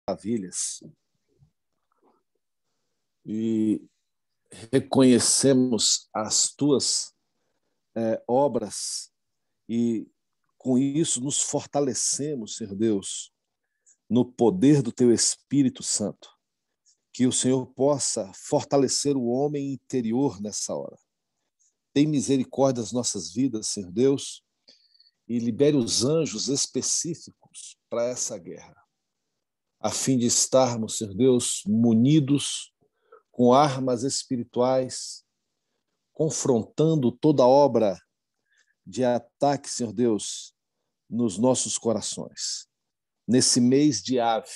maravilhas e reconhecemos as tuas obras e com isso nos fortalecemos, Senhor Deus, no poder do teu Espírito Santo. Que o Senhor possa fortalecer o homem interior nessa hora. Tem misericórdia das nossas vidas, Senhor Deus, e libere os anjos específicos para essa guerra, a fim de estarmos, Senhor Deus, munidos com armas espirituais, confrontando toda obra de ataque, Senhor Deus, nos nossos corações. Nesse mês de Ave,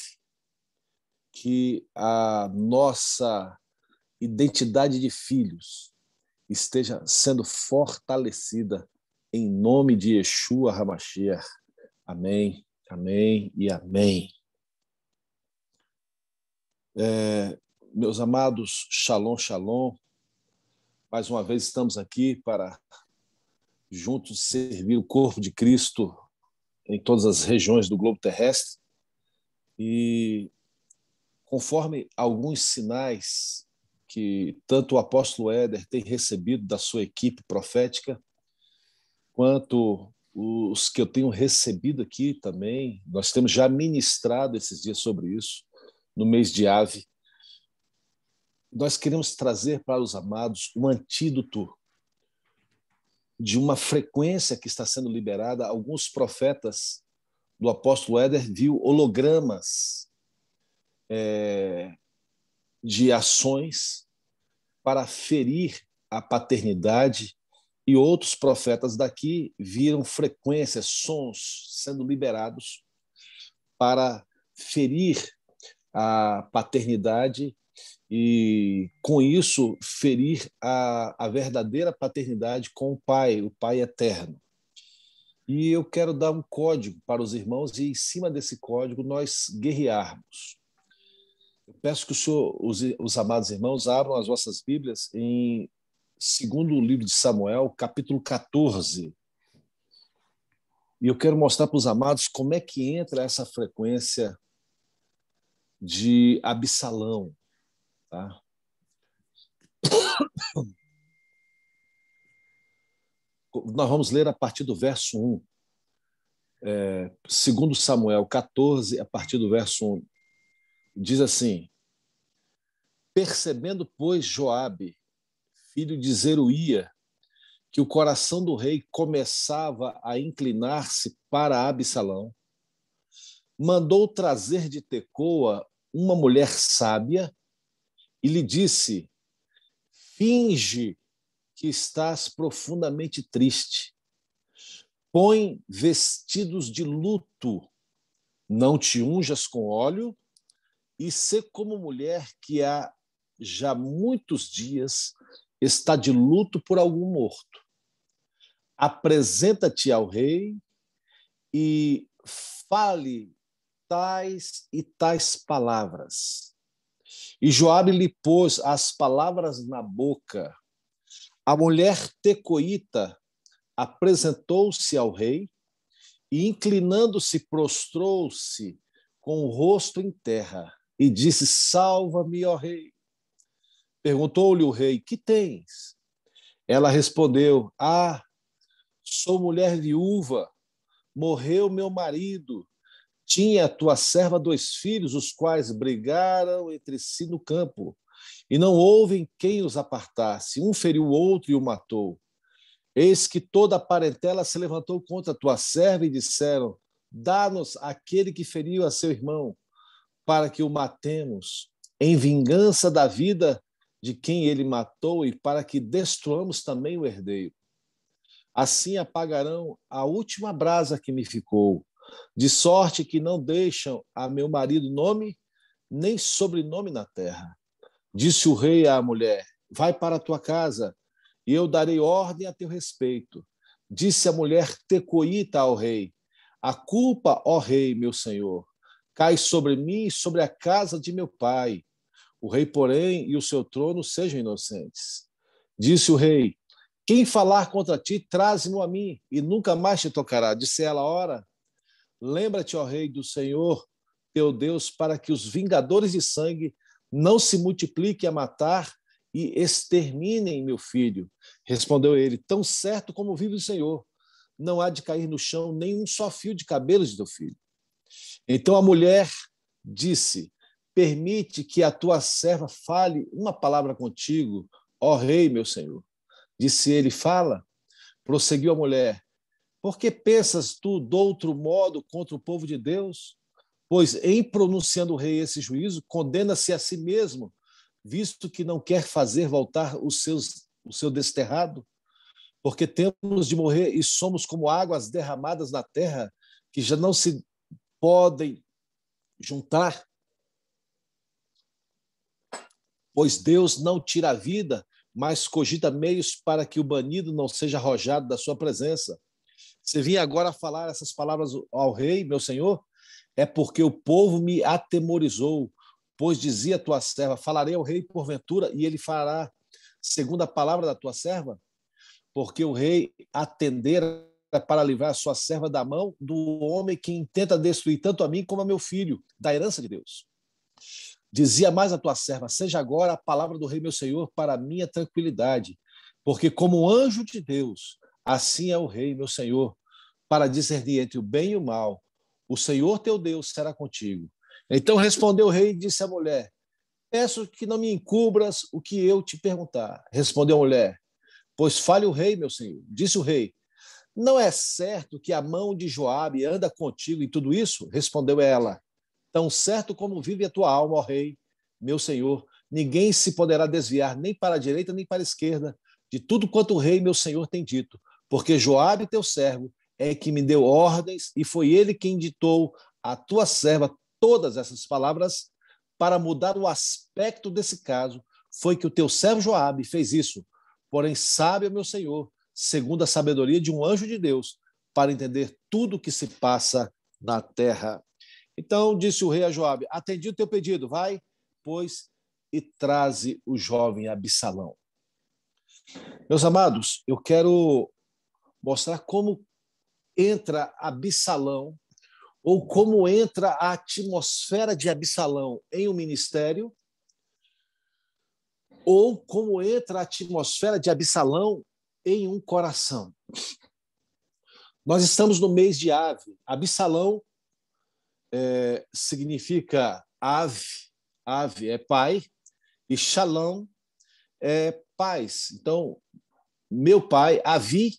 que a nossa identidade de filhos esteja sendo fortalecida em nome de Yeshua HaMashiach. Amém, amém e amém. Meus amados, shalom, shalom. Mais uma vez estamos aqui para juntos servir o corpo de Cristo em todas as regiões do globo terrestre. E conforme alguns sinais que tanto o apóstolo Éder tem recebido da sua equipe profética, quanto os que eu tenho recebido aqui também, nós temos já ministrado esses dias sobre isso, no mês de Ave. Nós queremos trazer para os amados um antídoto de uma frequência que está sendo liberada. Alguns profetas do apóstolo Éder viu hologramas de ações para ferir a paternidade, e outros profetas daqui viram frequências, sons sendo liberados para ferir a paternidade e, com isso, ferir a verdadeira paternidade com o Pai Eterno. E eu quero dar um código para os irmãos e, em cima desse código, nós guerrearmos. Eu peço que os amados irmãos abram as vossas Bíblias em segundo livro de Samuel, capítulo 14. E eu quero mostrar para os amados como é que entra essa frequência de Absalão. Tá? Nós vamos ler a partir do verso 1. Segundo Samuel 14, a partir do verso 1. Diz assim: percebendo, pois, Joabe, filho de Zeruía, que o coração do rei começava a inclinar-se para Absalão, mandou trazer de Tecoa uma mulher sábia e lhe disse: finge que estás profundamente triste. Põe vestidos de luto, não te unjas com óleo, e sê como mulher que há já muitos dias está de luto por algum morto. Apresenta-te ao rei e fale tais e tais palavras. E Joabe lhe pôs as palavras na boca. A mulher tecoíta apresentou-se ao rei e, inclinando-se, prostrou-se com o rosto em terra e disse: salva-me, ó rei. Perguntou-lhe o rei: que tens? Ela respondeu: sou mulher viúva, morreu meu marido, tinha a tua serva 2 filhos, os quais brigaram entre si no campo, e não houve quem os apartasse. Um feriu o outro e o matou. Eis que toda a parentela se levantou contra a tua serva e disseram: dá-nos aquele que feriu a seu irmão, para que o matemos, em vingança da vida de quem ele matou, e para que destruamos também o herdeiro. Assim apagarão a última brasa que me ficou, de sorte que não deixam a meu marido nome, nem sobrenome na terra. Disse o rei à mulher: vai para a tua casa, e eu darei ordem a teu respeito. Disse a mulher tecoíta ao rei: a culpa, ó rei, meu senhor, cai sobre mim e sobre a casa de meu pai. O rei, porém, e o seu trono sejam inocentes. Disse o rei: quem falar contra ti, traze-no a mim, e nunca mais te tocará. Disse ela: ora, lembra-te, ó rei, do Senhor, teu Deus, para que os vingadores de sangue não se multipliquem a matar e exterminem meu filho. Respondeu ele: tão certo como vive o Senhor, não há de cair no chão nem um só fio de cabelos de teu filho. Então a mulher disse: permite que a tua serva fale uma palavra contigo, ó rei, meu senhor. Disse ele: fala. Prosseguiu a mulher: por que pensas tu de outro modo contra o povo de Deus? Pois em pronunciando o rei esse juízo, condena-se a si mesmo, visto que não quer fazer voltar o seu desterrado. Porque temos de morrer e somos como águas derramadas na terra, que já não se podem juntar. Pois Deus não tira a vida, mas cogita meios para que o banido não seja arrojado da sua presença. Se vim agora falar essas palavras ao rei, meu senhor, é porque o povo me atemorizou, pois dizia a tua serva: falarei ao rei porventura, e ele fará segundo a palavra da tua serva? Porque o rei atendera para livrar a sua serva da mão do homem que intenta destruir tanto a mim como a meu filho, da herança de Deus. Dizia mais a tua serva: seja agora a palavra do rei meu senhor para a minha tranquilidade, porque como anjo de Deus, assim é o rei meu senhor, para discernir entre o bem e o mal. O Senhor teu Deus será contigo. Então respondeu o rei e disse à mulher: peço que não me encubras o que eu te perguntar. Respondeu a mulher: pois fale o rei, meu senhor. Disse o rei: não é certo que a mão de Joabe anda contigo em tudo isso? Respondeu ela: tão certo como vive a tua alma, ó rei, meu senhor, ninguém se poderá desviar nem para a direita nem para a esquerda de tudo quanto o rei, meu senhor, tem dito, porque Joabe, teu servo, é que me deu ordens e foi ele quem ditou à tua serva todas essas palavras para mudar o aspecto desse caso. Foi que o teu servo Joabe fez isso. Porém, sabe, meu senhor, segundo a sabedoria de um anjo de Deus, para entender tudo o que se passa na terra. Então disse o rei a Joabe: atendi o teu pedido, vai, pois, e traze o jovem Absalão. Meus amados, eu quero mostrar como entra Absalão, ou como entra a atmosfera de Absalão em um ministério, ou como entra a atmosfera de Absalão em um coração. Nós estamos no mês de Ave. Absalão significa ave, ave é pai, e Shalom é paz. Então, meu pai, Avi,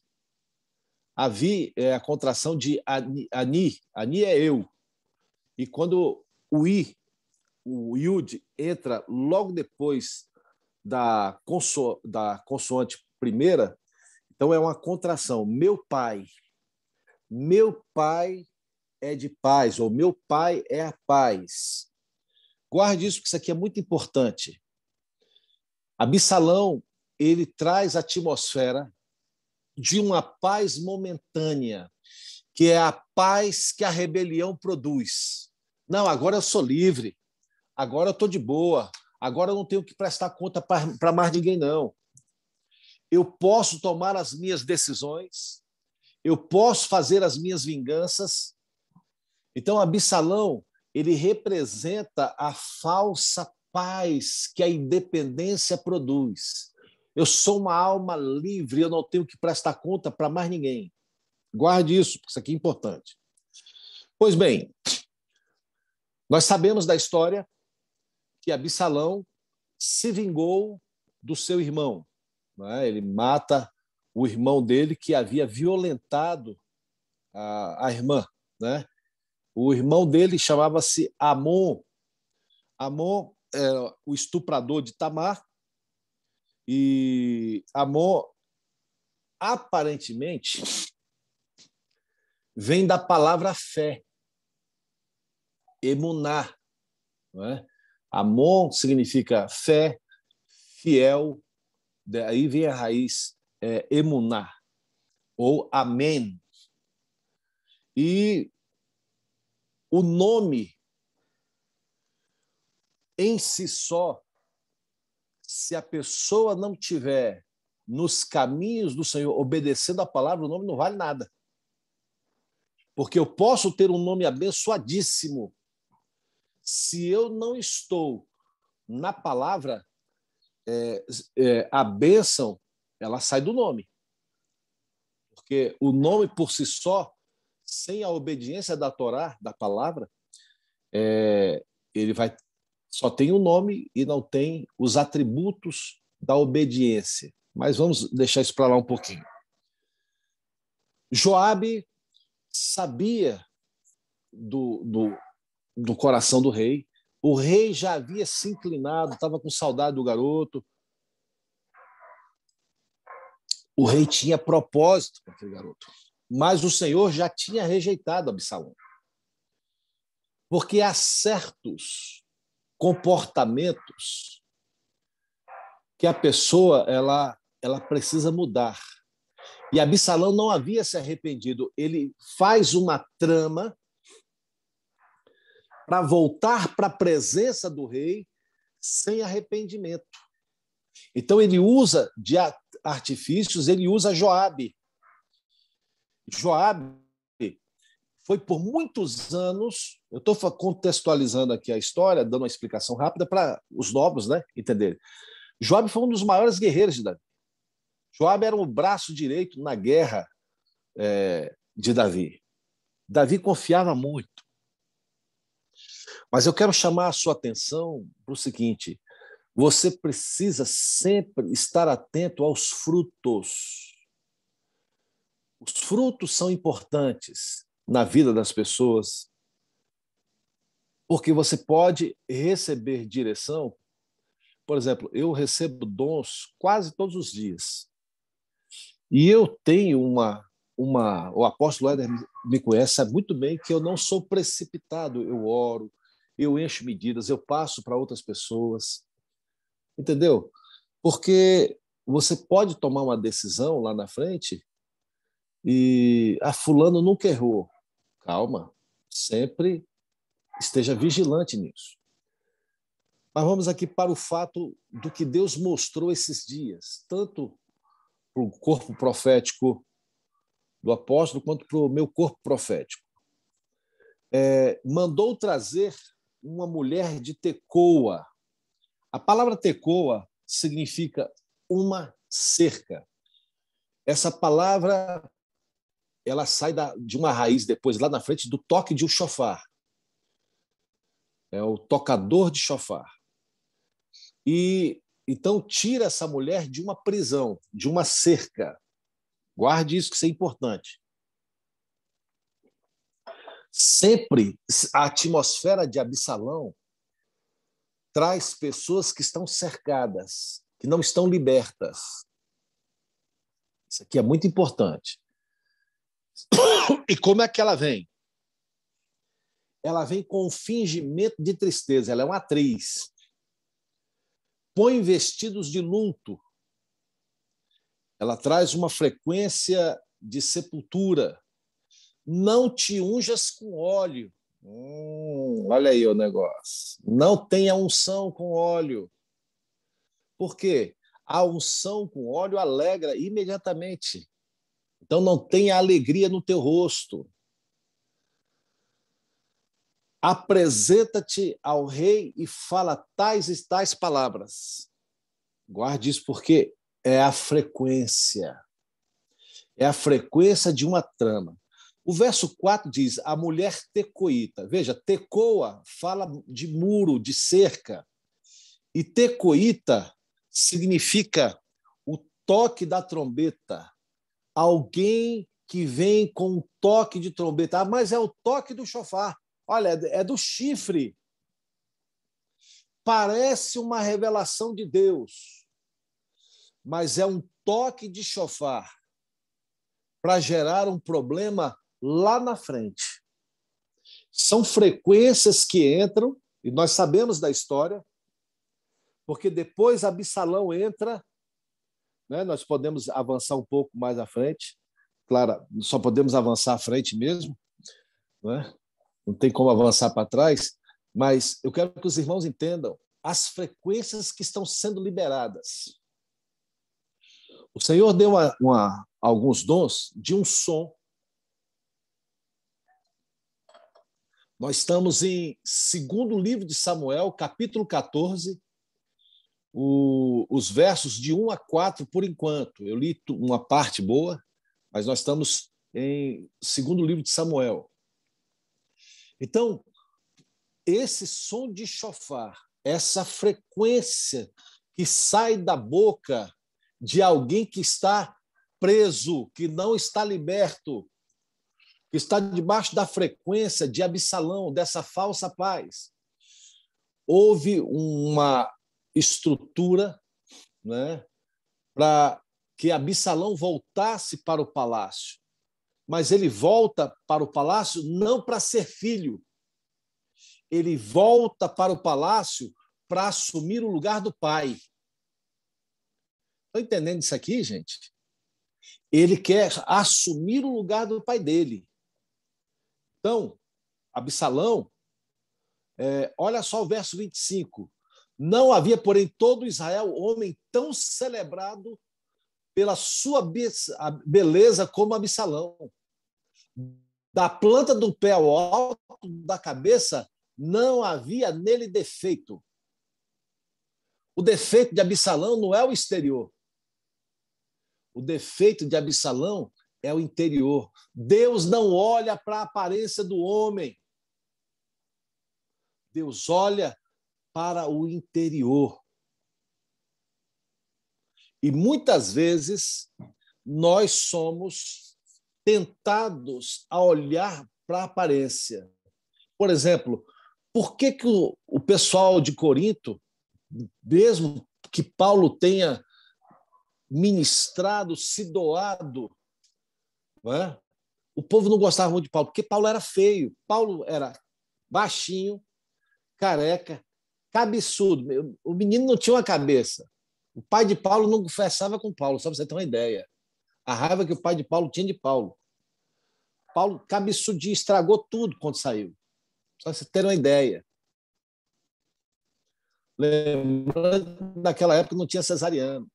Avi é a contração de Ani, Ani é eu. E quando o I, o Yud, entra logo depois da consoante primeira, então é uma contração. Meu pai é de paz, ou meu pai é a paz. Guarde isso, porque isso aqui é muito importante. Absalão, ele traz a atmosfera de uma paz momentânea, que é a paz que a rebelião produz. Não, agora eu sou livre, agora eu estou de boa, agora eu não tenho que prestar conta para mais ninguém, não. Eu posso tomar as minhas decisões, eu posso fazer as minhas vinganças. Então, Absalão, ele representa a falsa paz que a independência produz. Eu sou uma alma livre, eu não tenho que prestar conta para mais ninguém. Guarde isso, porque isso aqui é importante. Pois bem, nós sabemos da história que Absalão se vingou do seu irmão. Né? Ele mata o irmão dele que havia violentado a irmã. Né? O irmão dele chamava-se Amon. Amon era o estuprador de Tamar. E Amon, aparentemente, vem da palavra fé, emuná. Não é? Amon significa fé, fiel, daí vem a raiz emuná, ou amém. E o nome em si só, se a pessoa não tiver nos caminhos do Senhor, obedecendo a palavra, o nome não vale nada. Porque eu posso ter um nome abençoadíssimo, Se eu não estou na palavra, a bênção ela sai do nome. Porque o nome por si só, sem a obediência da Torá, da palavra, ele vai só tem o nome e não tem os atributos da obediência. Mas vamos deixar isso para lá um pouquinho. Joabe sabia do coração do rei. O rei já havia se inclinado, estava com saudade do garoto. O rei tinha propósito com aquele garoto. Mas o Senhor já tinha rejeitado Absalão. Porque há certos comportamentos que a pessoa ela precisa mudar. E Absalão não havia se arrependido. Ele faz uma trama para voltar para a presença do rei sem arrependimento. Então ele usa de artifícios, ele usa Joabe. Joabe foi por muitos anos, eu estou contextualizando aqui a história, dando uma explicação rápida para os novos, né, entenderem. Joabe foi um dos maiores guerreiros de Davi. Joabe era o braço direito na guerra de Davi. Davi confiava muito. Mas eu quero chamar a sua atenção para o seguinte: você precisa sempre estar atento aos frutos. Os frutos são importantes na vida das pessoas, porque você pode receber direção. Por exemplo, eu recebo dons quase todos os dias. E eu tenho o apóstolo Éder me conhece, sabe muito bem que eu não sou precipitado. Eu oro, eu encho medidas, eu passo para outras pessoas. Entendeu? Porque você pode tomar uma decisão lá na frente e fulano nunca errou. Calma, sempre esteja vigilante nisso. Mas vamos aqui para o fato do que Deus mostrou esses dias, tanto para o corpo profético do apóstolo quanto para o meu corpo profético. Mandou trazer uma mulher de Tecoa. A palavra Tecoa significa uma cerca. Essa palavra ela sai de uma raiz depois, lá na frente, do toque de um chofar. É o tocador de chofar. E então tira essa mulher de uma prisão, de uma cerca. Guarde isso, que isso é importante. Sempre a atmosfera de Absalão traz pessoas que estão cercadas, que não estão libertas. Isso aqui é muito importante. E como é que ela vem? Ela vem com um fingimento de tristeza. Ela é uma atriz. Põe vestidos de luto. Ela traz uma frequência de sepultura. Não te unjas com óleo. Olha aí o negócio. Não tenha unção com óleo. Por quê? A unção com óleo alegra imediatamente. Então não tenha alegria no teu rosto. Apresenta-te ao rei e fala tais e tais palavras. Guarde isso porque é a frequência. É a frequência de uma trama. O verso 4 diz, a mulher tecoíta. Veja, tecoa fala de muro, de cerca. E tecoíta significa o toque da trombeta. Alguém que vem com um toque de trombeta. Mas é o toque do chofar. Olha, é do chifre. Parece uma revelação de Deus, mas é um toque de chofar para gerar um problema lá na frente. São frequências que entram, e nós sabemos da história, porque depois Absalão entra, né? Nós podemos avançar um pouco mais à frente, claro, só podemos avançar à frente mesmo, né? Não tem como avançar para trás, mas eu quero que os irmãos entendam as frequências que estão sendo liberadas. O Senhor deu alguns dons de um som. Nós estamos em segundo livro de Samuel, capítulo 14, os versos de 1 a 4 por enquanto. Eu li uma parte boa, mas nós estamos em segundo livro de Samuel. Então, esse som de chofar, essa frequência que sai da boca de alguém que está preso, que não está liberto, que está debaixo da frequência de Absalão, dessa falsa paz. Houve uma estrutura, né, para que Absalão voltasse para o palácio. Mas ele volta para o palácio não para ser filho. Ele volta para o palácio para assumir o lugar do pai. Estão entendendo isso aqui, gente? Ele quer assumir o lugar do pai dele. Então, Absalão, olha só o verso 25. Não havia, porém, todo Israel homem tão celebrado pela sua beleza como Absalão. Da planta do pé ao alto da cabeça, não havia nele defeito. O defeito de Absalão não é o exterior. O defeito de Absalão é o interior. Deus não olha para a aparência do homem. Deus olha para o interior. E muitas vezes nós somos tentados a olhar para a aparência. Por exemplo, por que o pessoal de Corinto, mesmo que Paulo tenha ministrado, se doado, não é? O povo não gostava muito de Paulo, porque Paulo era feio. Paulo era baixinho, careca, cabeçudo. O menino não tinha uma cabeça. O pai de Paulo não conversava com Paulo, só para você ter uma ideia. A raiva que o pai de Paulo tinha de Paulo. Paulo, cabeçudinho, estragou tudo quando saiu. Só para você ter uma ideia. Lembrando, naquela época não tinha cesariano.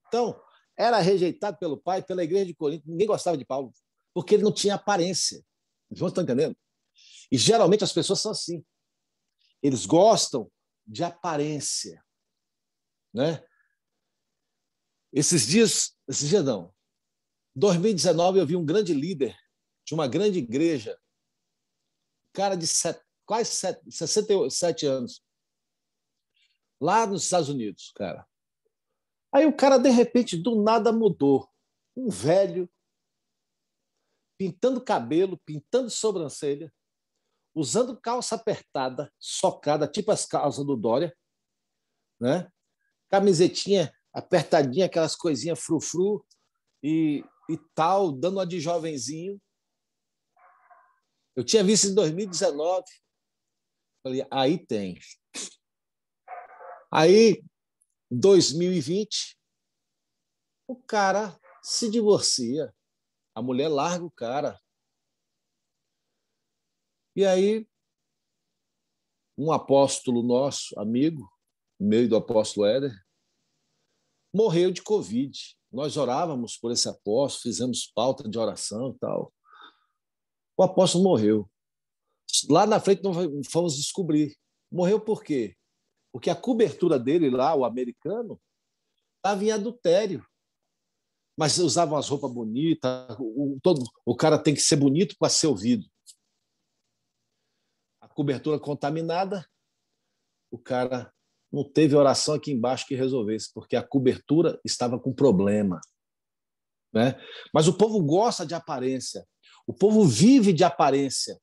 Então, era rejeitado pelo pai, pela igreja de Corinto. Ninguém gostava de Paulo, porque ele não tinha aparência. Vocês estão entendendo? E geralmente as pessoas são assim. Eles gostam de aparência, né? Esses dias não. 2019 eu vi um grande líder de uma grande igreja, cara de quase 67 anos, lá nos Estados Unidos, cara. Aí o cara, de repente, do nada mudou. Um velho, pintando cabelo, pintando sobrancelha, usando calça apertada, socada, tipo as calças do Dória, né? Camisetinha apertadinha, aquelas coisinhas frufru e tal, dando uma de jovenzinho. Eu tinha visto em 2019. Falei, aí tem. Aí, 2020, o cara se divorcia. A mulher larga o cara. E aí, um apóstolo nosso, amigo, meio do apóstolo Éder, morreu de Covid. Nós orávamos por esse apóstolo, fizemos pauta de oração e tal. O apóstolo morreu. Lá na frente nós fomos descobrir. Morreu por quê? Porque a cobertura dele lá, o americano, estava em adultério. Mas usavam as roupas bonitas, o cara tem que ser bonito para ser ouvido. A cobertura contaminada, o cara não teve oração aqui embaixo que resolvesse, porque a cobertura estava com problema. Né? Mas o povo gosta de aparência, o povo vive de aparência.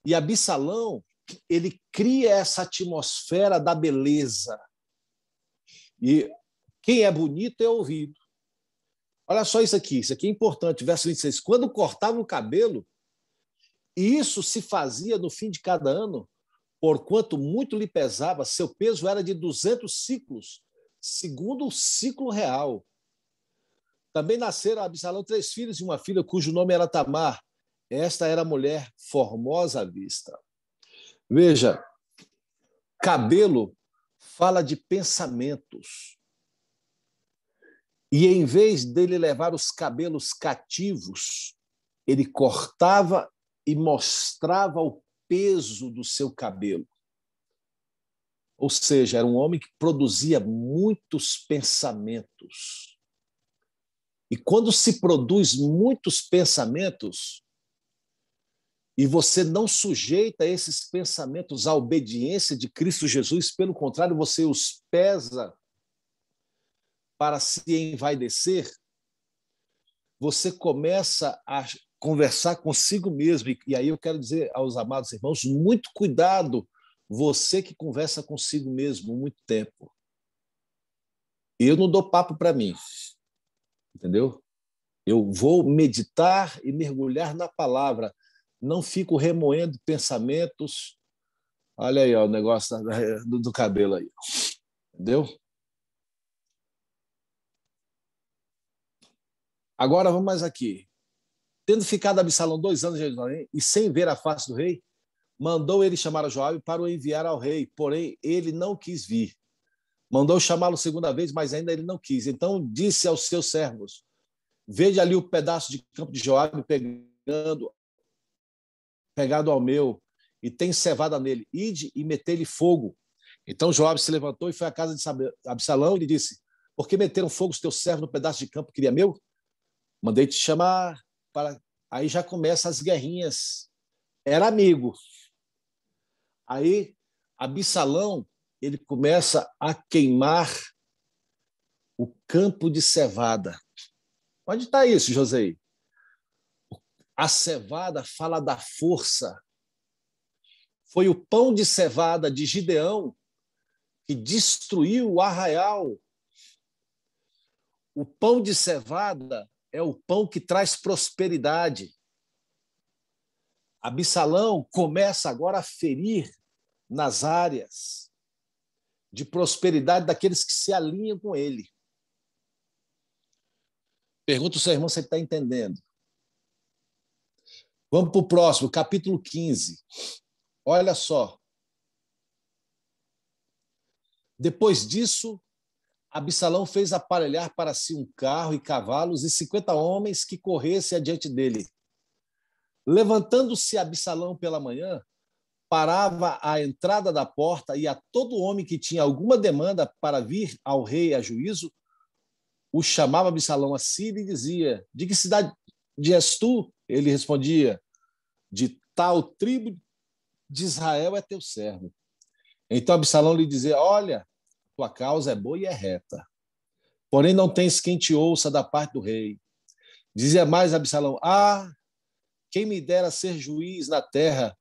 E Absalão, ele cria essa atmosfera da beleza. E quem é bonito é ouvido. Olha só isso aqui é importante, verso 26. Quando cortava o cabelo, isso se fazia no fim de cada ano, porquanto muito lhe pesava, seu peso era de 200 ciclos, segundo o ciclo real. Também nasceram a Absalão 3 filhos e uma filha, cujo nome era Tamar. Esta era mulher formosa à vista. Veja, cabelo fala de pensamentos. E em vez dele levar os cabelos cativos, ele cortava e mostrava o peso do seu cabelo. Ou seja, era um homem que produzia muitos pensamentos. E quando se produz muitos pensamentos, e você não sujeita esses pensamentos à obediência de Cristo Jesus, pelo contrário, você os pesa para se envaidecer, você começa a conversar consigo mesmo. E aí eu quero dizer aos amados irmãos, muito cuidado, você que conversa consigo mesmo muito tempo. Eu não dou papo para mim, entendeu? Eu vou meditar e mergulhar na palavra. Não fico remoendo pensamentos. Olha aí, ó, o negócio do cabelo aí. Entendeu? Agora vamos mais aqui. Tendo ficado Absalão 2 anos em Jerusalém e sem ver a face do rei, mandou ele chamar a Joabe para o enviar ao rei, porém ele não quis vir. Mandou chamá-lo segunda vez, mas ainda ele não quis. Então disse aos seus servos: veja ali o pedaço de campo de Joabe pegado ao meu, e tem cevada nele. Ide e metei-lhe fogo. Então Joabe se levantou e foi à casa de Absalão e lhe disse: por que meteram fogo os teus servos no pedaço de campo que queria meu? Mandei te chamar para... Aí já começam as guerrinhas. Era amigo. Aí Absalão, ele começa a queimar o campo de cevada. Onde está isso, José? A cevada fala da força. Foi o pão de cevada de Gideão que destruiu o arraial. O pão de cevada é o pão que traz prosperidade. Absalão começa agora a ferir nas áreas de prosperidade daqueles que se alinham com ele. Pergunta ao seu irmão se ele está entendendo. Vamos para o próximo, capítulo 15. Olha só. Depois disso, Absalão fez aparelhar para si um carro e cavalos e 50 homens que corressem adiante dele. Levantando-se Absalão pela manhã, parava à entrada da porta e a todo homem que tinha alguma demanda para vir ao rei a juízo, o chamava Absalão a si e dizia: de que cidade és tu? Ele respondia: de tal tribo de Israel é teu servo. Então Absalão lhe dizia: olha, tua causa é boa e é reta, porém não tens quem te ouça da parte do rei. Dizia mais Absalão: ah, quem me dera ser juiz na terra,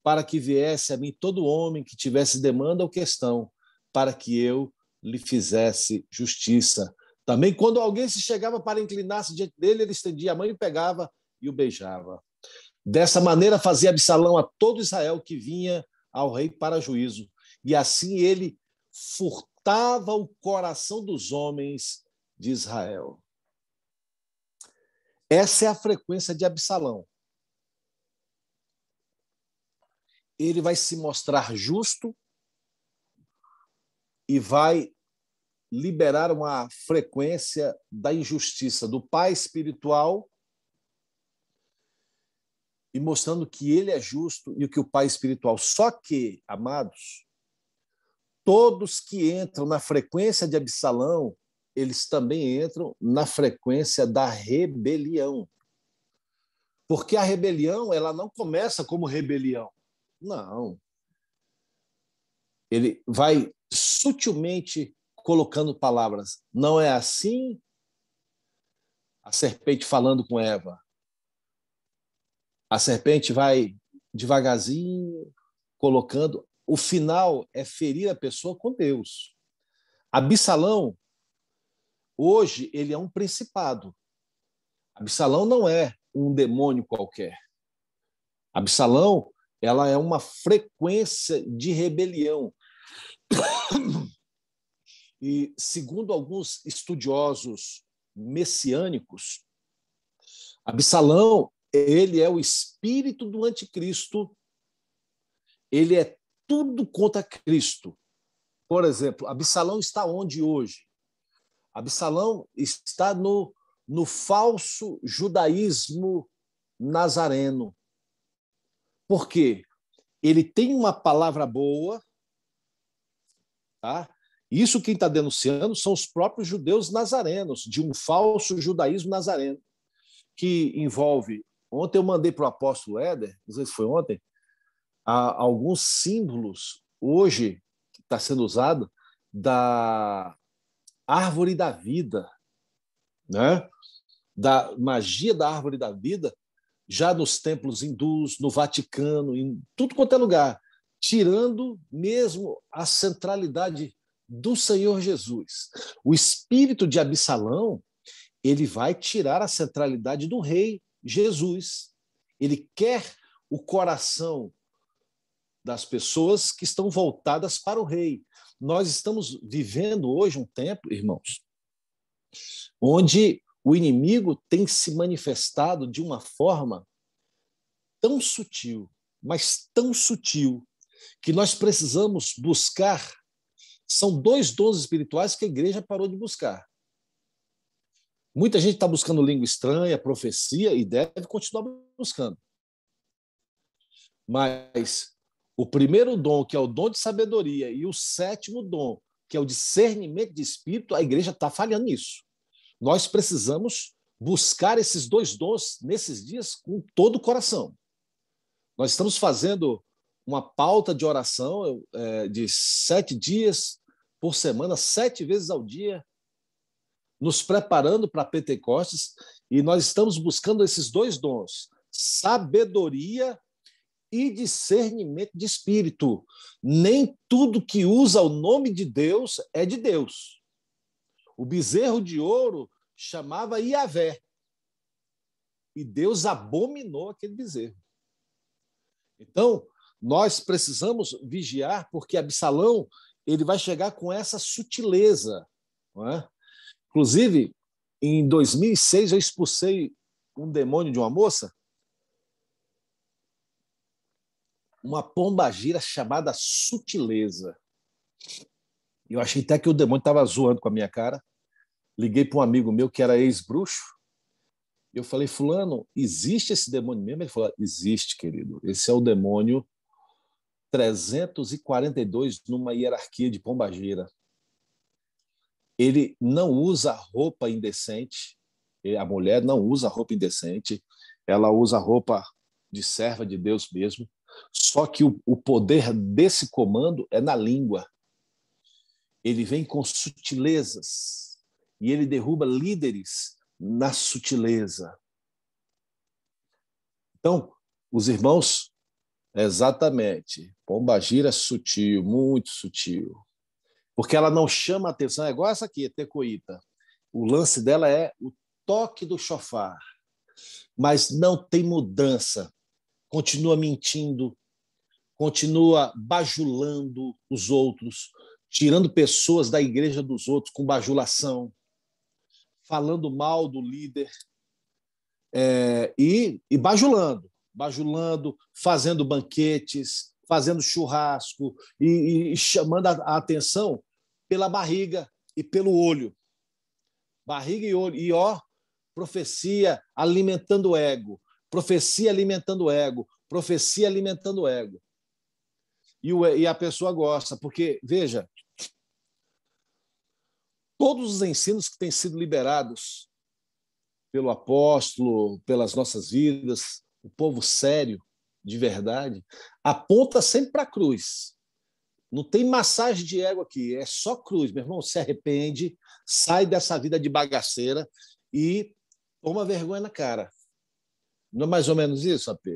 para que viesse a mim todo homem que tivesse demanda ou questão, para que eu lhe fizesse justiça. Também, quando alguém se chegava para inclinar-se diante dele, ele estendia a mão e pegava e o beijava. Dessa maneira fazia Absalão a todo Israel que vinha ao rei para juízo. E assim ele furtava o coração dos homens de Israel. Essa é a frequência de Absalão. Ele vai se mostrar justo e vai liberar uma frequência da injustiça do pai espiritual e mostrando que ele é justo e que o pai espiritual. Só que, amados, todos que entram na frequência de Absalão, eles também entram na frequência da rebelião. Porque a rebelião, ela não começa como rebelião. Não. Ele vai sutilmente colocando palavras. Não é assim? A serpente falando com Eva. A serpente vai devagarzinho colocando. O final é ferir a pessoa com Deus. Absalão, hoje, ele é um principado. Absalão não é um demônio qualquer. Absalão, ela é uma frequência de rebelião. E, segundo alguns estudiosos messiânicos, Absalão, ele é o espírito do anticristo, ele é tudo contra Cristo. Por exemplo, Absalão está onde hoje? Absalão está no falso judaísmo nazareno. Porque ele tem uma palavra boa, tá? Isso quem está denunciando são os próprios judeus nazarenos, de um falso judaísmo nazareno, que envolve. Ontem eu mandei para o apóstolo Éder, não sei se foi ontem, alguns símbolos, hoje, que está sendo usado, da árvore da vida, né? Da magia da árvore da vida, já nos templos hindus, no Vaticano, em tudo quanto é lugar, tirando mesmo a centralidade do Senhor Jesus. O espírito de Absalão, ele vai tirar a centralidade do rei Jesus. Ele quer o coração das pessoas que estão voltadas para o rei. Nós estamos vivendo hoje um tempo, irmãos, onde o inimigo tem se manifestado de uma forma tão sutil, mas tão sutil, que nós precisamos buscar. São 2 dons espirituais que a igreja parou de buscar. Muita gente está buscando língua estranha, profecia, e deve continuar buscando. Mas o primeiro dom, que é o dom de sabedoria, e o 7º dom, que é o discernimento de espírito, a igreja está falhando nisso. Nós precisamos buscar esses 2 dons nesses dias com todo o coração. Nós estamos fazendo uma pauta de oração de 7 dias por semana, 7 vezes ao dia, nos preparando para Pentecostes, e nós estamos buscando esses 2 dons, sabedoria e discernimento de espírito. Nem tudo que usa o nome de Deus é de Deus. O bezerro de ouro chamava Iavé, e Deus abominou aquele bezerro. Então, nós precisamos vigiar, porque Absalão ele vai chegar com essa sutileza. Não é? Inclusive, em 2006, eu expulsei um demônio de uma moça, uma pombagira chamada Sutileza. Eu achei até que o demônio estava zoando com a minha cara. Liguei para um amigo meu que era ex-bruxo. Eu falei, fulano, existe esse demônio mesmo? Ele falou, existe, querido. Esse é o demônio 342 numa hierarquia de pombagira. Ele não usa roupa indecente, a mulher não usa roupa indecente, ela usa roupa de serva de Deus mesmo, só que o poder desse comando é na língua. Ele vem com sutilezas e ele derruba líderes na sutileza. Então, os irmãos, exatamente, pombagira é sutil, muito sutil, porque ela não chama atenção, é igual essa aqui, tecoíta. O lance dela é o toque do chofar, mas não tem mudança. Continua mentindo, continua bajulando os outros, tirando pessoas da igreja dos outros com bajulação, falando mal do líder e bajulando, fazendo banquetes, fazendo churrasco e chamando a atenção pela barriga e pelo olho. Barriga e olho. E profecia alimentando o ego. Profecia alimentando o ego. Profecia alimentando o ego. E a pessoa gosta, porque, veja, todos os ensinos que têm sido liberados pelo apóstolo, pelas nossas vidas, o povo sério, de verdade, aponta sempre para a cruz. Não tem massagem de ego aqui, é só cruz. Meu irmão, se arrepende, sai dessa vida de bagaceira e toma vergonha na cara. Não é mais ou menos isso, AP?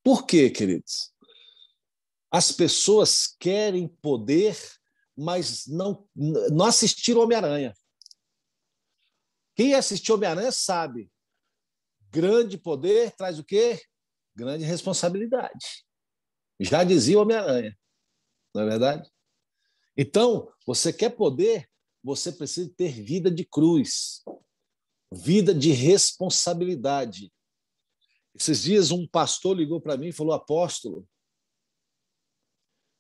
Por quê, queridos? As pessoas querem poder, mas não assistiram Homem-Aranha. Quem assistiu Homem-Aranha sabe. Grande poder traz o quê? Grande responsabilidade. Já dizia o Homem-Aranha, não é verdade? Então, você quer poder, você precisa ter vida de cruz, vida de responsabilidade. Esses dias um pastor ligou para mim e falou, apóstolo,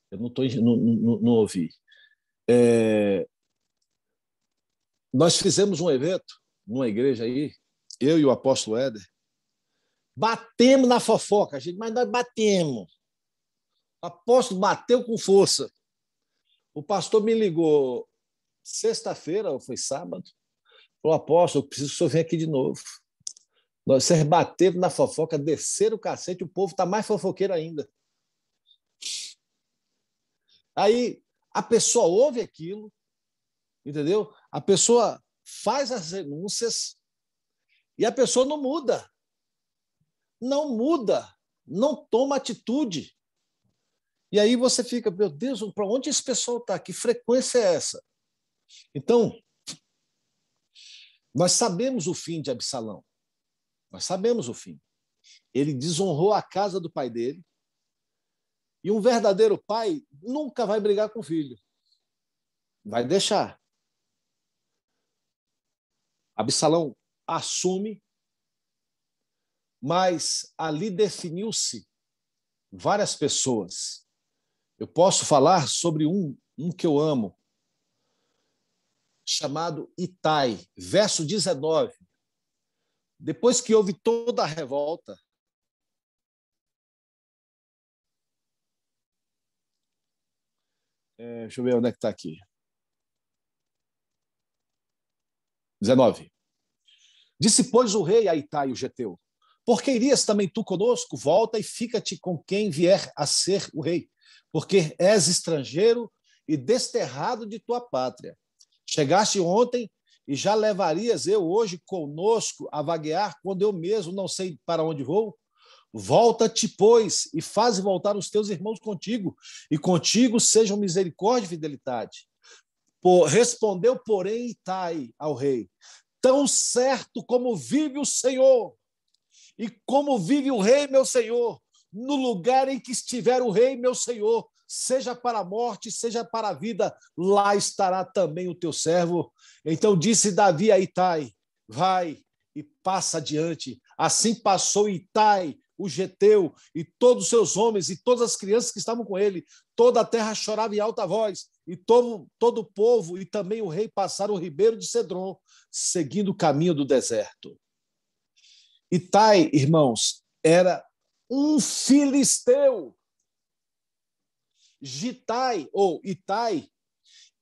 eu não ouvi. Nós fizemos um evento numa igreja aí, eu e o apóstolo Éder, Batemos na fofoca, gente, mas nós batemos. O apóstolo bateu com força. O pastor me ligou sexta-feira, ou foi sábado, falou: apóstolo, eu preciso que o senhor venha aqui de novo. Vocês bateram na fofoca, desceram o cacete, o povo está mais fofoqueiro ainda. Aí a pessoa ouve aquilo, entendeu? A pessoa faz as renúncias e a pessoa não muda. Não muda, não toma atitude. E aí você fica, meu Deus, para onde esse pessoal está? Que frequência é essa? Então, nós sabemos o fim de Absalão. Nós sabemos o fim. Ele desonrou a casa do pai dele. E um verdadeiro pai nunca vai brigar com o filho. Vai deixar. Absalão assume, mas ali definiu-se várias pessoas. Eu posso falar sobre um que eu amo, chamado Itai, verso 19. Depois que houve toda a revolta, deixa eu ver onde é que está aqui. 19. Disse, pois, o rei a Itai, o geteu: por que irias também tu conosco? Volta e fica-te com quem vier a ser o rei, porque és estrangeiro e desterrado de tua pátria. Chegaste ontem e já levarias eu hoje conosco a vaguear, quando eu mesmo não sei para onde vou? Volta-te, pois, e faze voltar os teus irmãos contigo, e contigo sejam misericórdia e fidelidade. Respondeu, porém, Itai ao rei: tão certo como vive o Senhor, e como vive o rei, meu senhor, no lugar em que estiver o rei, meu senhor, seja para a morte, seja para a vida, lá estará também o teu servo. Então disse Davi a Itai: vai e passa adiante. Assim passou Itai, o geteu, e todos os seus homens, e todas as crianças que estavam com ele. Toda a terra chorava em alta voz, e todo o povo, e também o rei, passaram o ribeiro de Cedron, seguindo o caminho do deserto. Itai, irmãos, era um filisteu. Gitai, ou Itai,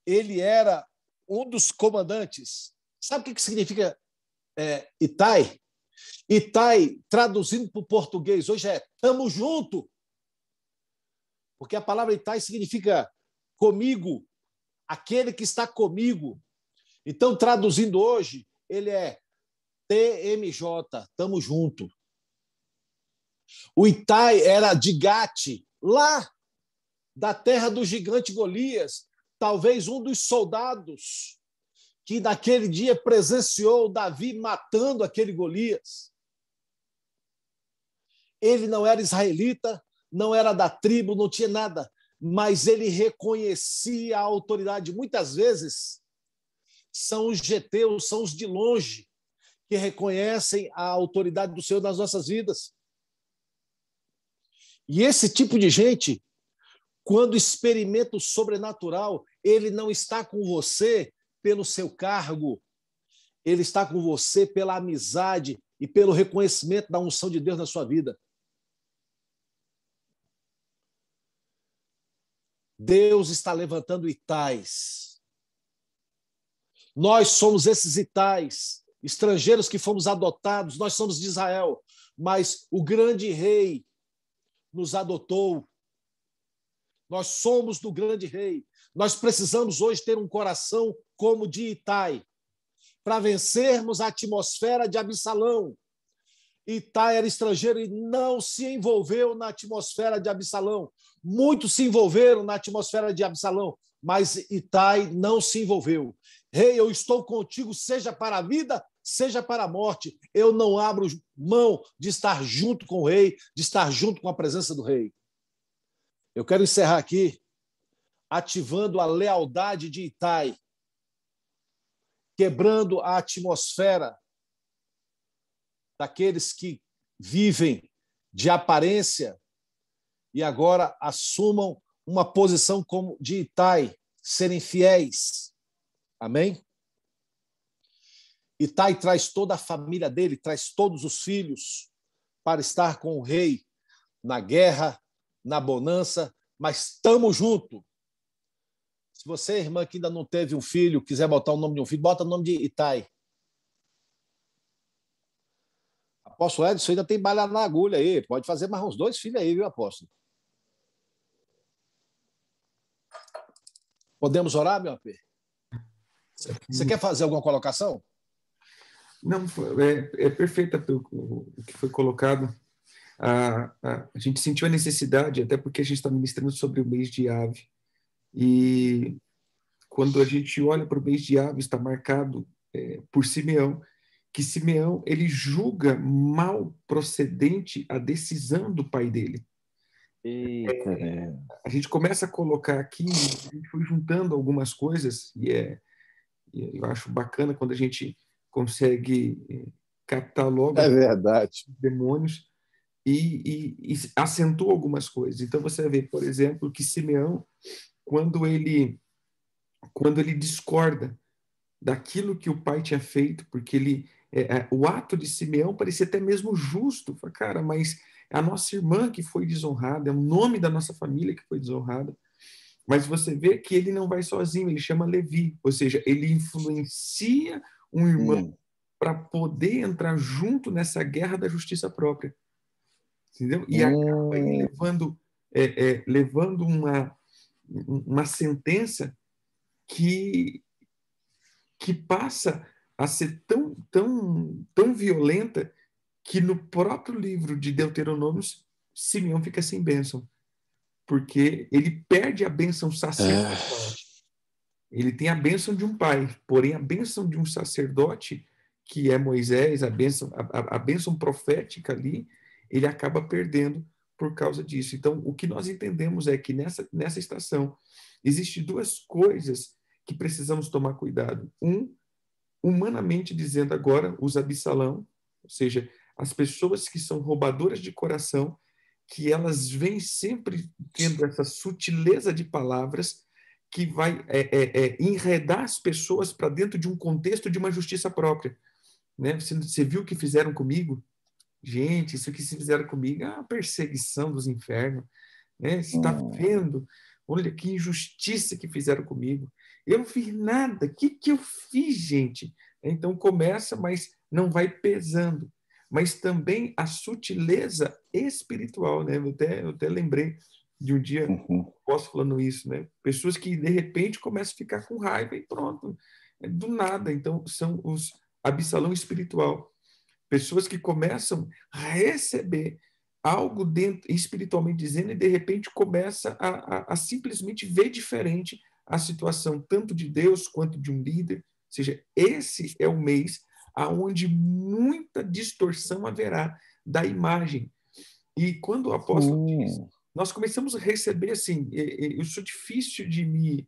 ele era um dos comandantes. Sabe o que significa Itai? Itai, traduzindo para o português, hoje é tamo junto. Porque a palavra Itai significa comigo, aquele que está comigo. Então, traduzindo hoje, ele é TMJ, tamo junto. O Itai era de Gate, lá da terra do gigante Golias, talvez um dos soldados que naquele dia presenciou Davi matando aquele Golias. Ele não era israelita, não era da tribo, não tinha nada, mas ele reconhecia a autoridade. Muitas vezes são os geteus, são os de longe, que reconhecem a autoridade do Senhor nas nossas vidas. E esse tipo de gente, quando experimenta o sobrenatural, ele não está com você pelo seu cargo, ele está com você pela amizade e pelo reconhecimento da unção de Deus na sua vida. Deus está levantando Itais. Nós somos esses Itais, estrangeiros que fomos adotados, nós somos de Israel, mas o grande rei nos adotou. Nós somos do grande rei. Nós precisamos hoje ter um coração como de Itai, para vencermos a atmosfera de Absalão. Itai era estrangeiro e não se envolveu na atmosfera de Absalão. Muitos se envolveram na atmosfera de Absalão, mas Itai não se envolveu. Rei, eu estou contigo, seja para a vida, seja para a morte. Eu não abro mão de estar junto com o rei, de estar junto com a presença do rei. Eu quero encerrar aqui ativando a lealdade de Itai, quebrando a atmosfera daqueles que vivem de aparência e agora assumam uma posição como de Itai, serem fiéis. Amém? Itai traz toda a família dele, traz todos os filhos para estar com o rei na guerra, na bonança, mas estamos juntos. Se você, irmã, que ainda não teve um filho, quiser botar o nome de um filho, bota o nome de Itai. Apóstolo Edson ainda tem bala na agulha aí. Pode fazer mais uns 2 filhos aí, viu, apóstolo? Podemos orar, meu apê? Você quer fazer alguma colocação? Não, é perfeito o que foi colocado. A gente sentiu a necessidade, até porque a gente está ministrando sobre o mês de Ave. E quando a gente olha para o mês de Ave, está marcado por Simeão, que Simeão ele julga mal procedente a decisão do pai dele. Eita, A gente começa a colocar aqui, a gente foi juntando algumas coisas, e eu acho bacana quando a gente consegue captar logo é verdade. os demônios e acentua algumas coisas. Então você vê, por exemplo, que Simeão, quando ele discorda daquilo que o pai tinha feito, porque o ato de Simeão parecia até mesmo justo. Fala, cara, mas é a nossa irmã que foi desonrada, é o nome da nossa família que foi desonrada. Mas você vê que ele não vai sozinho, ele chama Levi, ou seja, ele influencia um irmão para poder entrar junto nessa guerra da justiça própria. Entendeu? E acaba aí levando uma sentença que passa a ser tão violenta que no próprio livro de Deuteronômio, Simeão fica sem bênção, porque ele perde a bênção sacerdotal. Ele tem a bênção de um pai, porém a bênção de um sacerdote, que é Moisés, a bênção profética ali, ele acaba perdendo por causa disso. Então, o que nós entendemos é que nessa estação existem 2 coisas que precisamos tomar cuidado. Humanamente dizendo agora, os Absalão, ou seja, as pessoas que são roubadoras de coração, que elas vêm sempre tendo essa sutileza de palavras que vai enredar as pessoas para dentro de um contexto de uma justiça própria. Né? Você viu o que fizeram comigo? Gente, isso que se fizeram comigo é uma perseguição dos infernos. Né? Você está vendo? Olha que injustiça que fizeram comigo. Eu não fiz nada. O que eu fiz, gente? Então começa, mas não vai pesando. Mas também a sutileza espiritual. Né? Eu até lembrei de um dia, posso falando isso, né? Pessoas que de repente começam a ficar com raiva e pronto, do nada. Então são os Absalão espiritual. Pessoas que começam a receber algo dentro, espiritualmente dizendo, e de repente começa a simplesmente ver diferente a situação, tanto de Deus quanto de um líder. Ou seja, esse é o mês aonde muita distorção haverá da imagem. E quando o apóstolo diz, nós começamos a receber assim, eu sou difícil de me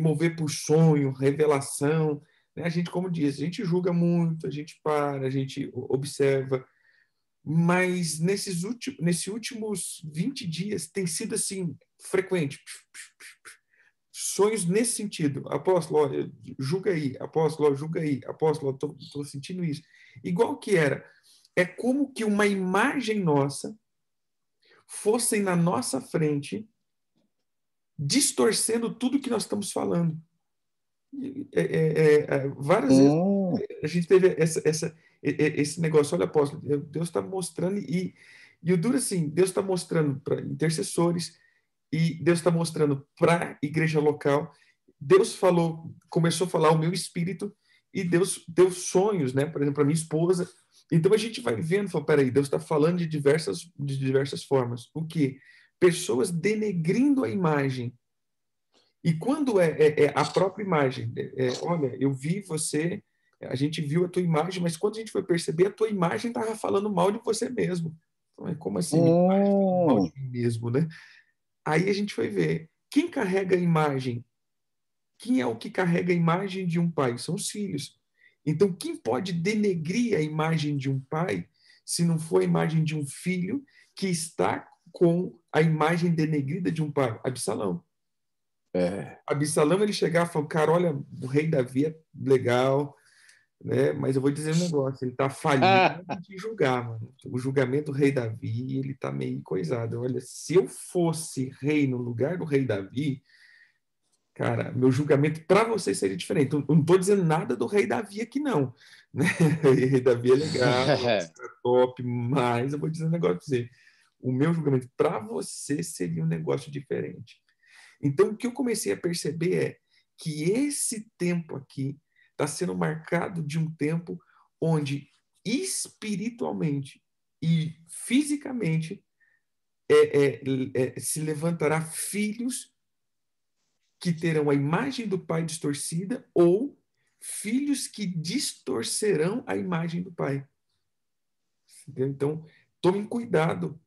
mover por sonho, revelação, né? A gente, como diz, a gente julga muito, a gente para, a gente observa, mas nesses últimos 20 dias tem sido assim, frequente. Sonhos nesse sentido. Apóstolo, ó, julga aí. Apóstolo, ó, julga aí. Apóstolo, estou sentindo isso. Igual que era. É como que uma imagem nossa fossem na nossa frente, distorcendo tudo que nós estamos falando. Várias vezes a gente teve esse negócio. Olha, apóstolo, Deus está mostrando, e o duro assim, Deus está mostrando para intercessores, e Deus está mostrando para a igreja local. Deus começou a falar o meu espírito, e Deus deu sonhos, né? Por exemplo, para minha esposa. Então a gente vai vendo, fala, peraí, Deus está falando de diversas formas. O quê? Pessoas denegrindo a imagem. E quando é a própria imagem, olha, eu vi você, a gente viu a tua imagem, mas quando a gente foi perceber, a tua imagem estava falando mal de você mesmo. Então, como assim, minha imagem falando mal de mim mesmo, né? Aí a gente foi ver, quem carrega a imagem? Quem é o que carrega a imagem de um pai? São os filhos. Então, quem pode denegrir a imagem de um pai, se não for a imagem de um filho que está com a imagem denegrida de um pai? Absalão. Absalão, ele chegava e falava, cara, olha, o rei Davi é legal, né? Mas eu vou dizer um negócio, ele está falhando de julgar, mano. O julgamento do rei Davi, ele está meio coisado. Olha, se eu fosse rei no lugar do rei Davi, cara, meu julgamento para você seria diferente. Eu não estou dizendo nada do rei Davi aqui, não. Né? O rei Davi é legal, é top, mas eu vou dizer um negócio para você. O meu julgamento para você seria um negócio diferente. Então, o que eu comecei a perceber é que esse tempo aqui está sendo marcado de um tempo onde espiritualmente e fisicamente se levantará filhos que terão a imagem do pai distorcida ou filhos que distorcerão a imagem do pai. Entendeu? Então, tomem cuidado,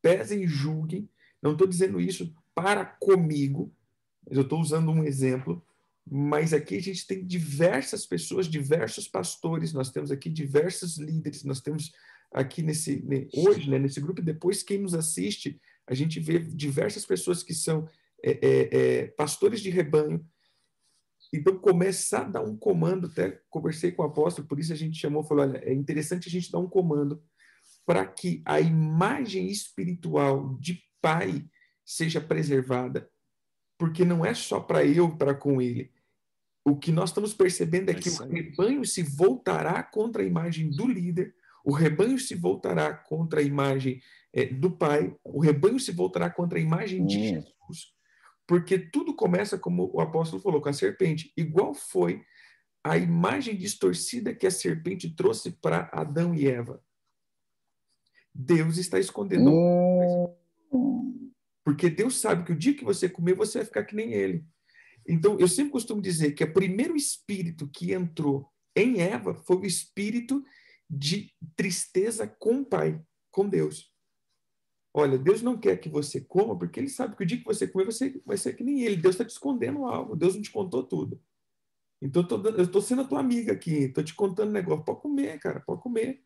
pesem, julguem. Não estou dizendo isso para comigo, mas eu estou usando um exemplo. Mas aqui a gente tem diversas pessoas, diversos pastores, nós temos aqui diversos líderes, nós temos aqui hoje, né, nesse grupo, depois quem nos assiste, a gente vê diversas pessoas que são pastores de rebanho. Então, começar a dar um comando, até conversei com o apóstolo, por isso a gente chamou, falou, olha, é interessante a gente dar um comando para que a imagem espiritual de pai seja preservada, porque não é só para eu, para com ele. O que nós estamos percebendo é que o rebanho se voltará contra a imagem do líder, o rebanho se voltará contra a imagem do pai, o rebanho se voltará contra a imagem de Jesus, porque tudo começa, como o apóstolo falou, com a serpente, igual foi a imagem distorcida que a serpente trouxe para Adão e Eva. Deus está escondendo alguma coisa. Porque Deus sabe que o dia que você comer, você vai ficar que nem ele. Então, eu sempre costumo dizer que o primeiro espírito que entrou em Eva foi o espírito de tristeza com o Pai, com Deus. Olha, Deus não quer que você coma, porque Ele sabe que o dia que você comer, você vai ser que nem Ele. Deus está te escondendo algo, Deus não te contou tudo. Então, eu estou sendo a tua amiga aqui, estou te contando um negócio. Pode comer, cara, pode comer.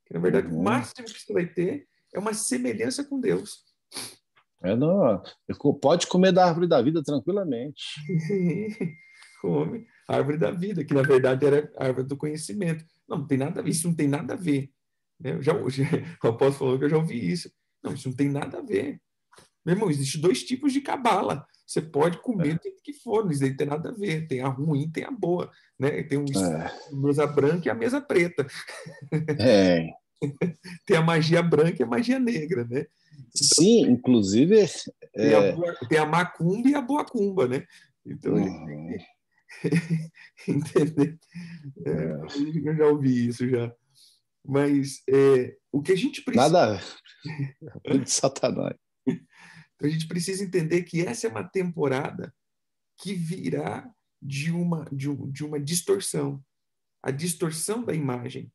Porque, na verdade, o máximo que você vai ter é uma semelhança com Deus. Não, pode comer da árvore da vida tranquilamente. Come. A árvore da vida, que na verdade era a árvore do conhecimento. Não tem nada a ver, isso não tem nada a ver. Né? O apóstolo falou que eu já ouvi isso. Não, isso não tem nada a ver. Meu irmão, existem dois tipos de cabala. Você pode comer do que for, isso não tem nada a ver. Tem a ruim, tem a boa. Né? Tem a mesa branca e a mesa preta. Tem a magia branca e a magia negra, né? Então, sim, inclusive... Tem a macumba e a boacumba, né? Então, entender? Eu já ouvi isso já. Mas o que a gente precisa... Nada de Satanás. Então, a gente precisa entender que essa é uma temporada que virá de uma distorção. A distorção da imagem.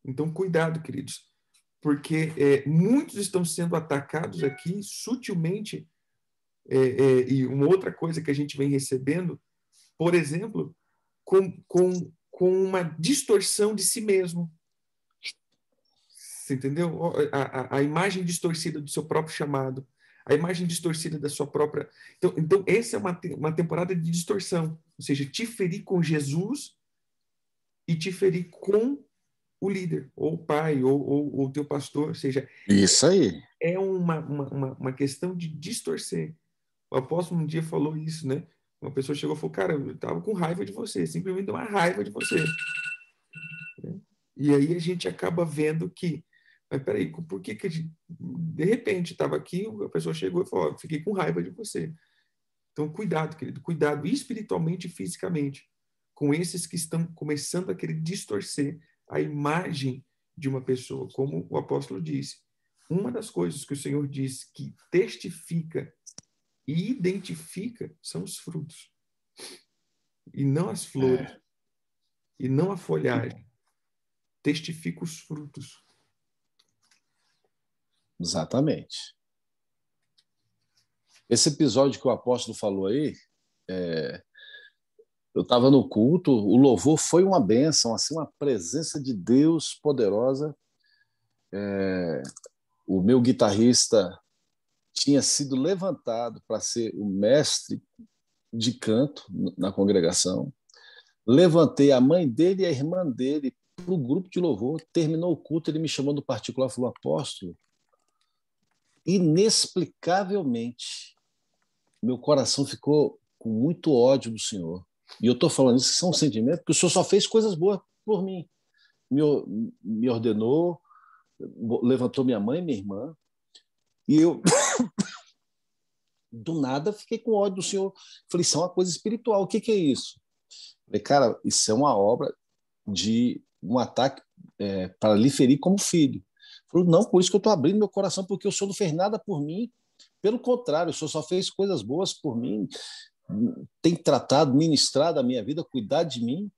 Então, cuidado, queridos. Porque muitos estão sendo atacados aqui sutilmente. E uma outra coisa que a gente vem recebendo, por exemplo, com uma distorção de si mesmo. Você entendeu? A imagem distorcida do seu próprio chamado, a imagem distorcida da sua própria... Então essa é uma temporada de distorção, ou seja, te ferir com Jesus e te ferir com o líder, ou o pai, ou o teu pastor, ou seja... Isso aí. É uma questão de distorcer. O apóstolo um dia falou isso, né? Uma pessoa chegou e falou, cara, eu estava com raiva de você, simplesmente deu uma raiva de você. E aí a gente acaba vendo que, mas peraí, por que de repente estava aqui, a pessoa chegou e falou, fiquei com raiva de você. Então, cuidado, querido, cuidado espiritualmente e fisicamente com esses que estão começando a querer distorcer a imagem de uma pessoa, como o apóstolo disse. Uma das coisas que o Senhor diz que testifica e identifica são os frutos. E não as flores. E não a folhagem. Testifica os frutos. Exatamente. Esse episódio que o apóstolo falou aí, eu estava no culto, o louvor foi uma bênção, assim, uma presença de Deus poderosa. O meu guitarrista tinha sido levantado para ser o mestre de canto na congregação. Levantei a mãe dele e a irmã dele para o grupo de louvor. Terminou o culto, ele me chamou no particular e falou: apóstolo, inexplicavelmente, meu coração ficou com muito ódio do senhor. E eu estou falando isso, que é um sentimento, porque o senhor só fez coisas boas por mim. Me, me ordenou, levantou minha mãe e minha irmã, e eu, do nada, fiquei com ódio do senhor. Falei, isso é uma coisa espiritual, o que é isso? Falei, cara, isso é uma obra de um ataque para lhe ferir como filho. Falei, não, por isso que eu estou abrindo meu coração, porque o senhor não fez nada por mim. Pelo contrário, o senhor só fez coisas boas por mim, tem tratado, ministrado a minha vida, cuidado de mim.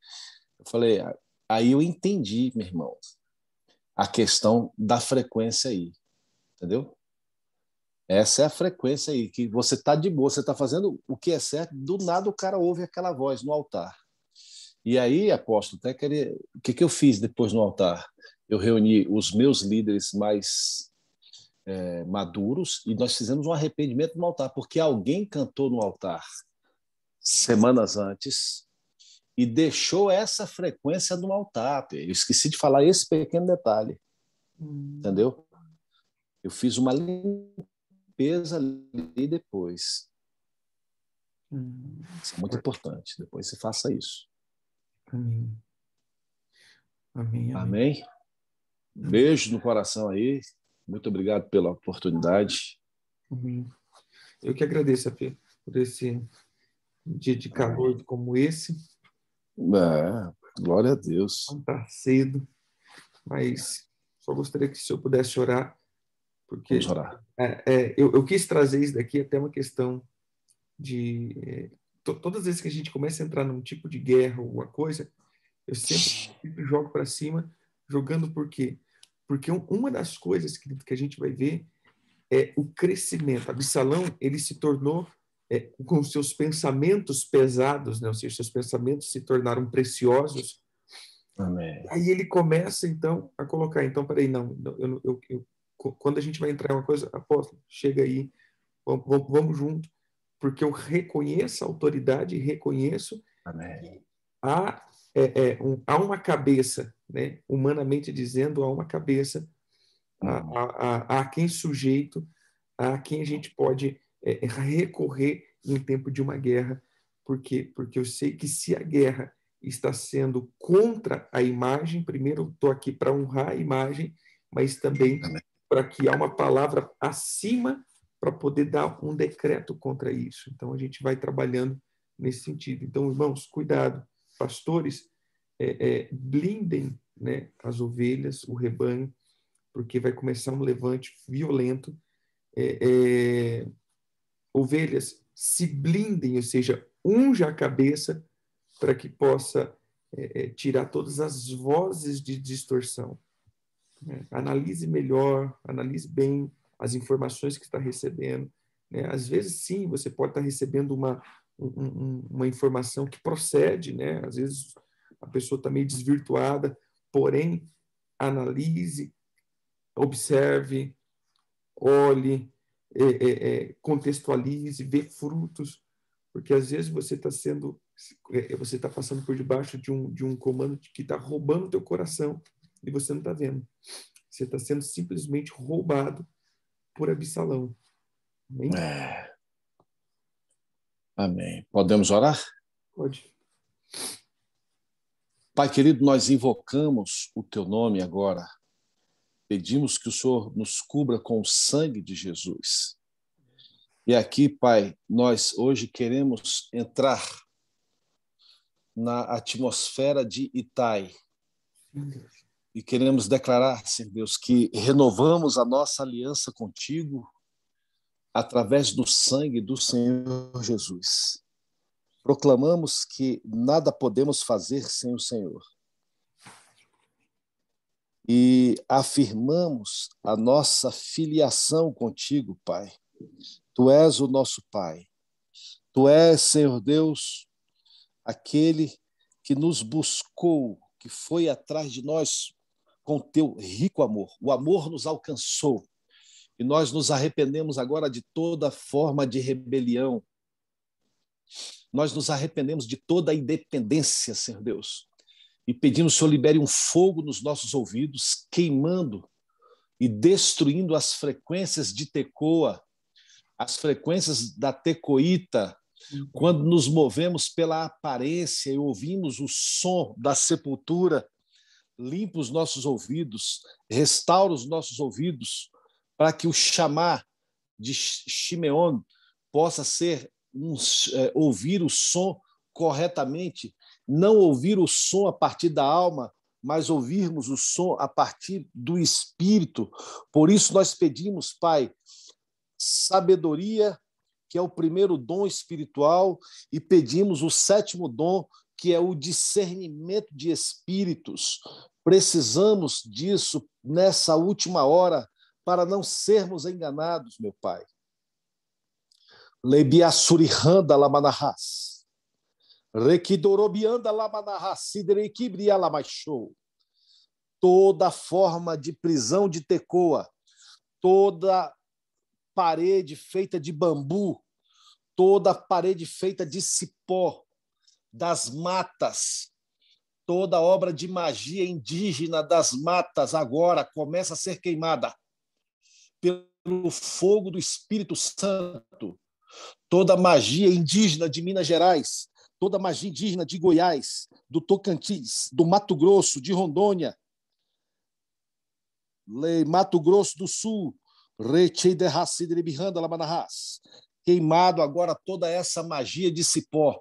Eu falei, aí eu entendi, meu irmão, a questão da frequência aí, entendeu? Essa é a frequência aí, que você está de boa, você está fazendo o que é certo, do nada o cara ouve aquela voz no altar. E aí, apóstolo, até queria... o que eu fiz depois no altar? Eu reuni os meus líderes mais maduros e nós fizemos um arrependimento no altar, porque alguém cantou no altar semanas antes e deixou essa frequência no altar. Eu esqueci de falar esse pequeno detalhe, entendeu? Eu fiz uma limpeza ali depois. Isso é muito importante. Depois você faça isso. Amém. Amém, amém. Amém? Beijo no coração aí. Muito obrigado pela oportunidade. Amém. Eu que agradeço, AP, por esse dia de calor como esse. Glória a Deus. Não está cedo, mas só gostaria que o senhor pudesse orar, porque Vamos orar. eu quis trazer isso daqui até uma questão de... todas as vezes que a gente começa a entrar num tipo de guerra ou alguma coisa, eu sempre jogo para cima, jogando por quê? Porque uma das coisas que a gente vai ver é o crescimento. Absalão, ele se tornou, com seus pensamentos pesados, né? Ou seja, seus pensamentos se tornaram preciosos. Amém. Aí ele começa, então, a colocar, então, peraí, não, quando a gente vai entrar em uma coisa, apóstolo, chega aí, vamos junto, porque eu reconheço a autoridade e reconheço Amém. há, há uma cabeça, né? Humanamente dizendo, há uma cabeça a quem sujeito, a quem a gente pode recorrer em tempo de uma guerra. Por quê? Porque eu sei que se a guerra está sendo contra a imagem, primeiro eu estou aqui para honrar a imagem, mas também para que há uma palavra acima para poder dar um decreto contra isso. Então a gente vai trabalhando nesse sentido. Então, irmãos, cuidado. Pastores, blindem, né, as ovelhas, o rebanho, porque vai começar um levante violento. Ovelhas, se blindem, ou seja, unja a cabeça para que possa tirar todas as vozes de distorção. Analise melhor, analise bem as informações que está recebendo. Né? Às vezes, sim, você pode estar recebendo uma informação que procede, né? Às vezes a pessoa está meio desvirtuada, porém, analise, observe, olhe, contextualize, vê frutos, porque às vezes você está passando por debaixo de um comando que está roubando o teu coração e você não está vendo. Você está sendo simplesmente roubado por Absalão. Amém? Amém. Podemos orar? Pode. Pai querido, nós invocamos o teu nome agora. Pedimos que o Senhor nos cubra com o sangue de Jesus. E aqui, Pai, nós hoje queremos entrar na atmosfera de Itai e queremos declarar, Senhor Deus, que renovamos a nossa aliança contigo através do sangue do Senhor Jesus. Proclamamos que nada podemos fazer sem o Senhor. E afirmamos a nossa filiação contigo, Pai. Tu és o nosso Pai. Tu és, Senhor Deus, aquele que nos buscou, que foi atrás de nós com teu rico amor. O amor nos alcançou e nós nos arrependemos agora de toda forma de rebelião, nós nos arrependemos de toda a independência, Senhor Deus, e pedimos, Senhor, libere um fogo nos nossos ouvidos, queimando e destruindo as frequências de Tecoa, as frequências da tecoíta, quando nos movemos pela aparência e ouvimos o som da sepultura. Limpa os nossos ouvidos, restaura os nossos ouvidos, para que o chamar de Shimeon possa ser ouvir o som corretamente, não ouvir o som a partir da alma, mas ouvirmos o som a partir do Espírito. Por isso nós pedimos, Pai, sabedoria, que é o primeiro dom espiritual, e pedimos o sétimo dom, que é o discernimento de espíritos. Precisamos disso nessa última hora para não sermos enganados, meu Pai. Lebiassurihanda lamanahas. Rekidorobianda lamanahas. Siderekibria lamachou. Toda forma de prisão de Tecoa, toda parede feita de bambu, toda parede feita de cipó, das matas, toda obra de magia indígena das matas agora começa a ser queimada pelo fogo do Espírito Santo. Toda magia indígena de Minas Gerais, toda magia indígena de Goiás, do Tocantins, do Mato Grosso, de Rondônia, Mato Grosso do Sul, queimado agora toda essa magia de cipó.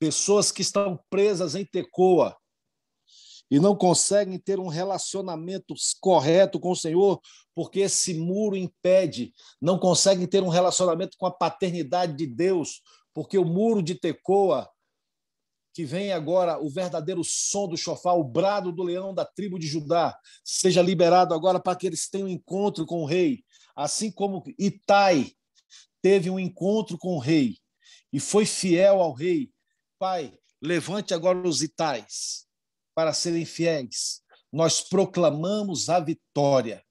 Pessoas que estão presas em Tecoa e não conseguem ter um relacionamento correto com o Senhor, porque esse muro impede, não conseguem ter um relacionamento com a paternidade de Deus, porque o muro de Tecoa, que vem agora o verdadeiro som do chofar, o brado do leão da tribo de Judá, seja liberado agora para que eles tenham um encontro com o rei, assim como Itai teve um encontro com o rei e foi fiel ao rei. Pai, levante agora os Itais para serem fiéis. Nós proclamamos a vitória,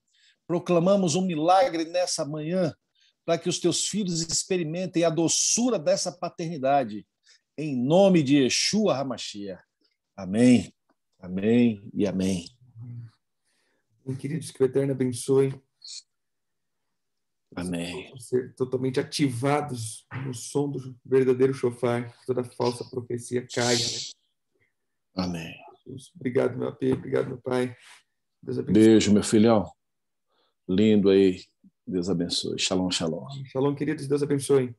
proclamamos um milagre nessa manhã, para que os teus filhos experimentem a doçura dessa paternidade. Em nome de Yeshua HaMashiach. Amém, amém e amém. Queridos, que o Eterno abençoe. Amém. Ser totalmente ativados no som do verdadeiro shofar, que toda falsa profecia caia, né? Amém. Obrigado, meu AP, obrigado, meu Pai. Deus abençoe. Beijo, meu filhão. Lindo aí. Deus abençoe. Shalom, shalom. Shalom, queridos. Deus abençoe.